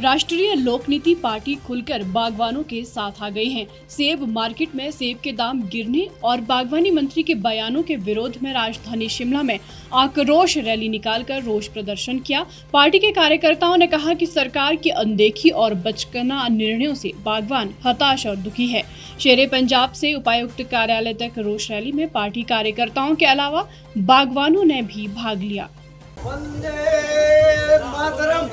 राष्ट्रीय लोकनीति पार्टी खुलकर बागवानों के साथ आ गई है। सेब मार्केट में सेब के दाम गिरने और बागवानी मंत्री के बयानों के विरोध में राजधानी शिमला में आक्रोश रैली निकालकर रोष प्रदर्शन किया। पार्टी के कार्यकर्ताओं ने कहा कि सरकार की अनदेखी और बचकाना निर्णयों से बागवान हताश और दुखी है। शेरे पंजाब से उपायुक्त कार्यालय तक रोष रैली में पार्टी कार्यकर्ताओं के अलावा बागवानों ने भी भाग लिया। वंदे मातरम,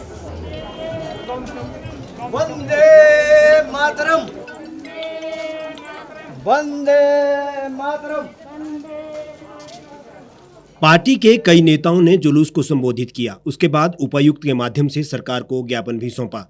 वंदे मातरम, वंदे मातरम। पार्टी के कई नेताओं ने जुलूस को संबोधित किया। उसके बाद उपायुक्त के माध्यम से सरकार को ज्ञापन भी सौंपा।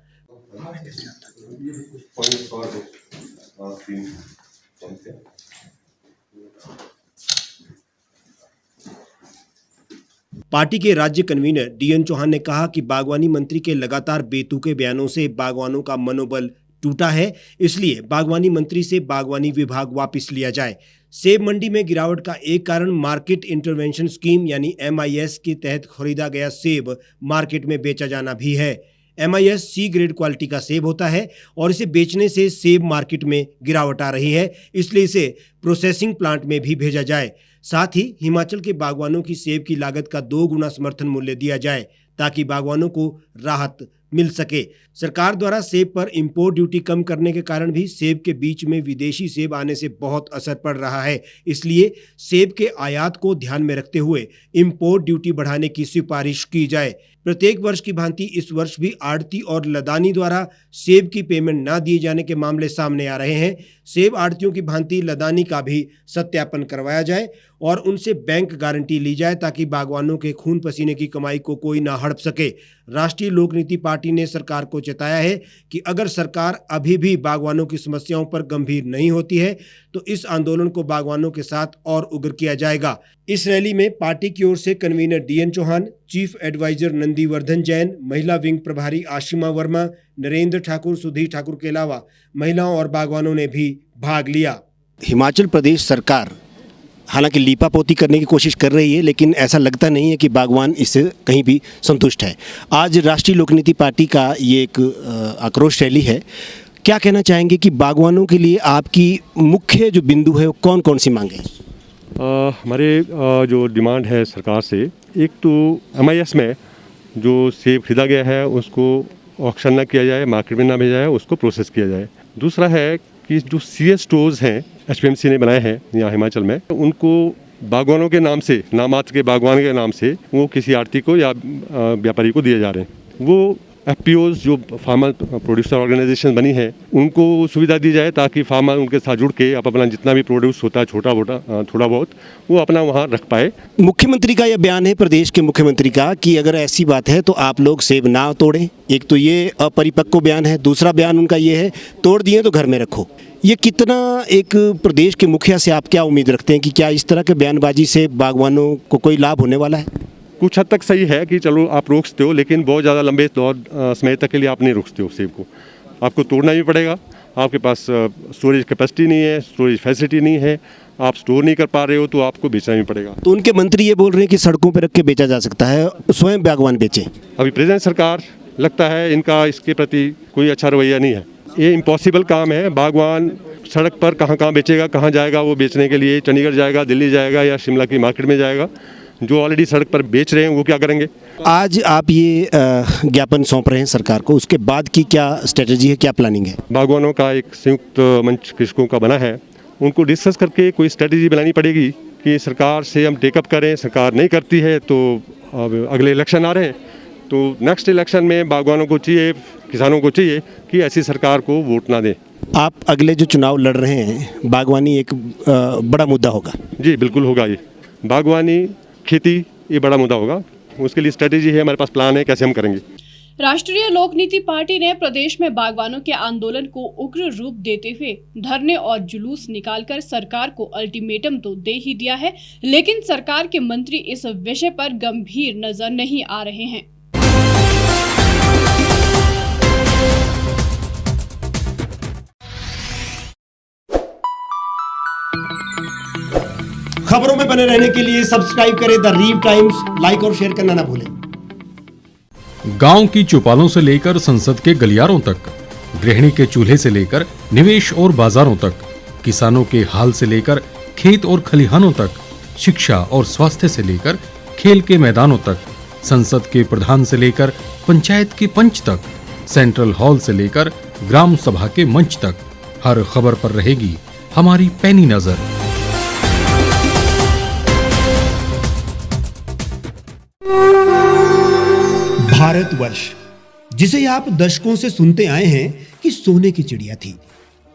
पार्टी के राज्य कन्वीनर डीएन चौहान ने कहा कि बागवानी मंत्री के लगातार बेतुके बयानों से बागवानों का मनोबल टूटा है, इसलिए बागवानी मंत्री से बागवानी विभाग वापस लिया जाए। सेब मंडी में गिरावट का एक कारण मार्केट इंटरवेंशन स्कीम यानी MIS के तहत खरीदा गया सेब मार्केट में बेचा जाना भी है। MIS C ग्रेड क्वालिटी का सेब होता है और इसे बेचने से सेब मार्केट में गिरावट आ रही है, इसलिए इसे प्रोसेसिंग प्लांट में भी भेजा जाए। साथ ही हिमाचल के बागवानों की सेब की लागत का 2 गुना समर्थन मूल्य दिया जाए ताकि बागवानों को राहत मिल सके। सरकार द्वारा सेब पर इंपोर्ट ड्यूटी कम करने के कारण भी सेब के बीच में विदेशी सेब आने से बहुत असर पड़ रहा है, इसलिए सेब के आयात को ध्यान में रखते हुए इंपोर्ट ड्यूटी बढ़ाने की सिफारिश की जाए। प्रत्येक वर्ष की भांति इस वर्ष भी आड़ती और लदानी द्वारा सेब की पेमेंट न दिए जाने के मामले सामने आ रहे हैं। सेब आड़तियों की भांति लदानी का भी सत्यापन करवाया जाए और उनसे बैंक गारंटी ली जाए ताकि बागवानों के खून पसीने की कमाई को कोई ना हड़प सके। राष्ट्रीय लोकनीति पार्टी ने सरकार को चेताया है कि अगर सरकार अभी भी बागवानों की समस्याओं पर गंभीर नहीं होती है तो इस आंदोलन को बागवानों के साथ और उग्र किया जाएगा। इस रैली में पार्टी की ओर से convener DN Chauhan, chief advisor Nandivardhan Jain, महिला विंग प्रभारी आशिमा वर्मा, नरेंद्र ठाकुर, सुधीर ठाकुर के अलावा महिलाओं और बागवानों ने भी भाग लिया। हिमाचल प्रदेश सरकार हालांकि लीपापोती करने की कोशिश कर रही है, लेकिन ऐसा लगता नहीं है कि बागवान इससे कहीं भी संतुष्ट है। आज राष्ट्रीय लोकनीति पार्टी का ये एक आक्रोश रैली है। क्या कहना चाहेंगे कि बागवानों के लिए आपकी मुख्य जो बिंदु है वो कौन कौन सी मांगे? हमारे जो डिमांड है सरकार से, एक तो MIS में जो सेब खरीदा गया है उसको ऑक्शन ना किया जाए, मार्केट में ना भेजा जाए, उसको प्रोसेस किया जाए। दूसरा है कि जो CS स्टोर्स हैं HPMC ने बनाए हैं यहाँ हिमाचल में, उनको बागवानों के नाम से, नामात्र के बागवान के नाम से वो किसी आड़ती को या व्यापारी को दिए जा रहे हैं। वो FPOs जो फार्मर प्रोड्यूसर ऑर्गेनाइजेशन बनी है उनको सुविधा दी जाए ताकि फार्मर उनके साथ जुड़ के अपना जितना भी प्रोड्यूस होता है थोड़ा बहुत वो अपना वहाँ रख पाए। मुख्यमंत्री का यह बयान है, प्रदेश के मुख्यमंत्री का, कि अगर ऐसी बात है तो आप लोग सेब ना तोड़ें। एक तो ये अपरिपक्व बयान है, दूसरा बयान उनका ये है तोड़ दिए तो घर में रखो। ये कितना एक प्रदेश के मुखिया से आप क्या उम्मीद रखते हैं कि क्या इस तरह के बयानबाजी से बागवानों को कोई लाभ होने वाला है? कुछ हद तक सही है कि चलो आप रोक सकते हो, लेकिन बहुत ज़्यादा लंबे समय तक के लिए आप नहीं रोक सकते हो सेब को। आपको तोड़ना भी पड़ेगा। आपके पास स्टोरेज कैपेसिटी नहीं है, स्टोरेज फैसिलिटी नहीं है, आप स्टोर नहीं कर पा रहे हो तो आपको बेचना भी पड़ेगा। तो उनके मंत्री ये बोल रहे हैं कि सड़कों पर रख के बेचा जा सकता है, स्वयं बागवान बेचें। अभी प्रेजेंट सरकार लगता है इनका इसके प्रति कोई अच्छा रवैया नहीं है। ये इम्पॉसिबल काम है। बागवान सड़क पर कहाँ बेचेगा, कहाँ जाएगा वो बेचने के लिए? चंडीगढ़ जाएगा, दिल्ली जाएगा या शिमला की मार्केट में जाएगा? जो ऑलरेडी सड़क पर बेच रहे हैं वो क्या करेंगे? आज आप ये ज्ञापन सौंप रहे हैं सरकार को, उसके बाद की क्या स्ट्रेटजी है, क्या प्लानिंग है? बागवानों का एक संयुक्त मंच कृषकों का बना है, उनको डिस्कस करके कोई स्ट्रेटजी बनानी पड़ेगी कि सरकार से हम टेकअप करें। सरकार नहीं करती है तो अब अगले इलेक्शन आ रहे हैं, तो नेक्स्ट इलेक्शन में बागवानों को चाहिए, किसानों को चाहिए कि ऐसी सरकार को वोट ना दें। आप अगले जो चुनाव लड़ रहे हैं, बागवानी एक बड़ा मुद्दा होगा। जी बिल्कुल होगा। ये बागवानी, खेती, ये बड़ा मुद्दा होगा। उसके लिए स्ट्रेटेजी है, हमारे पास प्लान है कैसे हम करेंगे। राष्ट्रीय लोकनीति पार्टी ने प्रदेश में बागवानों के आंदोलन को उग्र रूप देते हुए धरने और जुलूस निकालकर सरकार को अल्टीमेटम तो दे ही दिया है, लेकिन सरकार के मंत्री इस विषय पर गंभीर नजर नहीं आ रहे हैं। खबरों में बने रहने के लिए सब्सक्राइब करें द रीव टाइम्स, लाइक और शेयर करना ना भूलें। गांव की चौपालों से लेकर संसद के गलियारों तक, गृहिणी के चूल्हे से लेकर निवेश और बाजारों तक, किसानों के हाल से लेकर खेत और खलिहानों तक, शिक्षा और स्वास्थ्य से लेकर खेल के मैदानों तक, संसद के प्रधान से लेकर पंचायत के पंच तक, सेंट्रल हॉल से लेकर ग्राम सभा के मंच तक, हर खबर पर रहेगी हमारी पैनी नजर। भारतवर्ष, जिसे आप दशकों से सुनते आए हैं कि सोने की चिड़िया थी।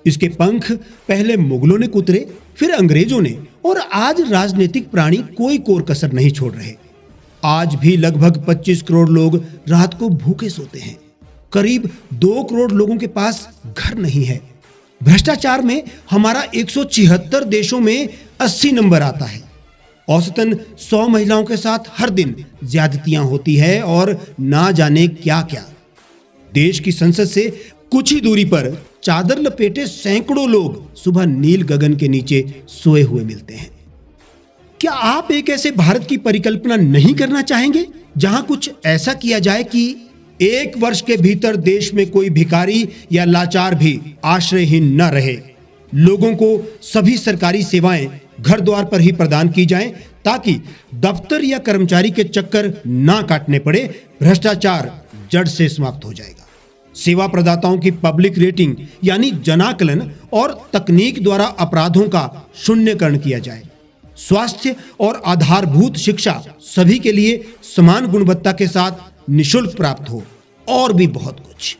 इसके पंख पहले मुगलों ने कुतरे, फिर अंग्रेजों ने, और आज राजनीतिक प्राणी कोई कोर कसर नहीं छोड़ रहे। आज भी लगभग 25 करोड़ लोग रात को भूखे सोते हैं। करीब 2 करोड़ लोगों के पास घर नहीं है। भ्रष्टाचार में हमारा 176 देशों में 80 नंबर आता है। औसतन 100 महिलाओं के साथ हर दिन ज्यादतियां होती है और ना जाने क्या क्या। देश की संसद से कुछ ही दूरी पर चादर लपेटे सैकड़ों लोग सुबह नील गगन के नीचे सोए हुए मिलते हैं। क्या आप एक ऐसे भारत की परिकल्पना नहीं करना चाहेंगे जहां कुछ ऐसा किया जाए कि 1 वर्ष के भीतर देश में कोई भिखारी या लाचार भी आश्रयहीन न रहे? लोगों को सभी सरकारी सेवाएं घर द्वार पर ही प्रदान की जाएं ताकि दफ्तर या कर्मचारी के चक्कर ना काटने पड़े। भ्रष्टाचार जड़ से समाप्त हो जाएगा। सेवा प्रदाताओं की पब्लिक रेटिंग यानी जनाकलन और तकनीक द्वारा अपराधों का शून्यकरण किया जाए। स्वास्थ्य और आधारभूत शिक्षा सभी के लिए समान गुणवत्ता के साथ निशुल्क प्राप्त हो, और भी बहुत कुछ।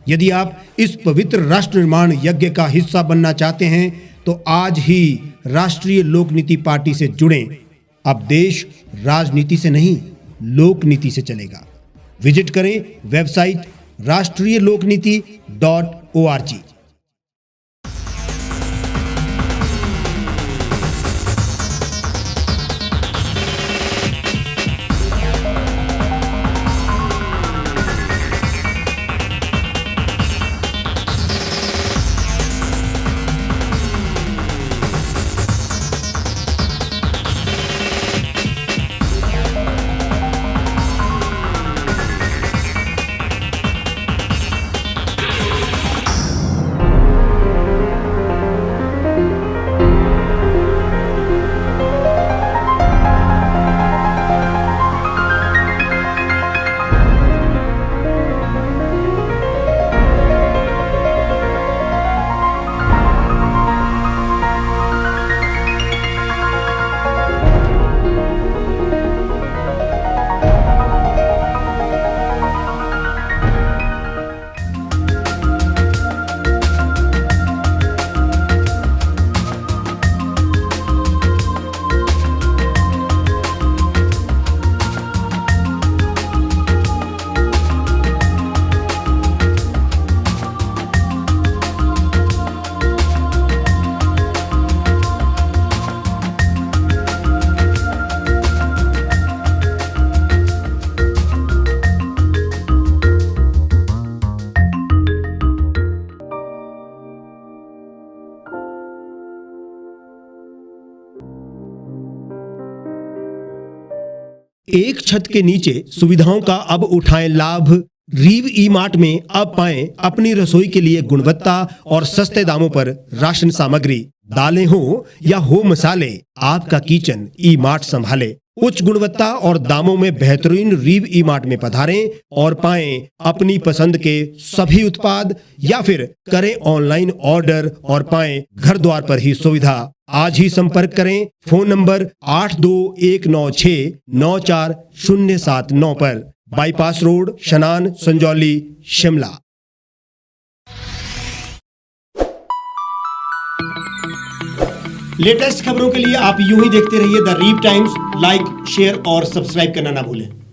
यदि आप इस पवित्र राष्ट्र निर्माण यज्ञ का हिस्सा बनना चाहते हैं तो आज ही राष्ट्रीय लोक नीति पार्टी से जुड़ें। अब देश राजनीति से नहीं, लोक नीति से चलेगा। विजिट करें वेबसाइट rashtriyalokniti.org। एक छत के नीचे सुविधाओं का अब उठाएं लाभ। रीव ई मार्ट में अब पाएं अपनी रसोई के लिए गुणवत्ता और सस्ते दामों पर राशन सामग्री। दालें हो या हो मसाले, आपका किचन ई मार्ट संभाले। उच्च गुणवत्ता और दामों में बेहतरीन रीव ई मार्ट में पधारें और पाएं अपनी पसंद के सभी उत्पाद, या फिर करें ऑनलाइन ऑर्डर और पाएं घर द्वार पर ही सुविधा। आज ही संपर्क करें फोन नंबर 8219694079 पर, बाईपास रोड, शनान, संजौली, शिमला। लेटेस्ट खबरों के लिए आप यूं ही देखते रहिए द रीव टाइम्स। लाइक, शेयर और सब्सक्राइब करना ना भूलें।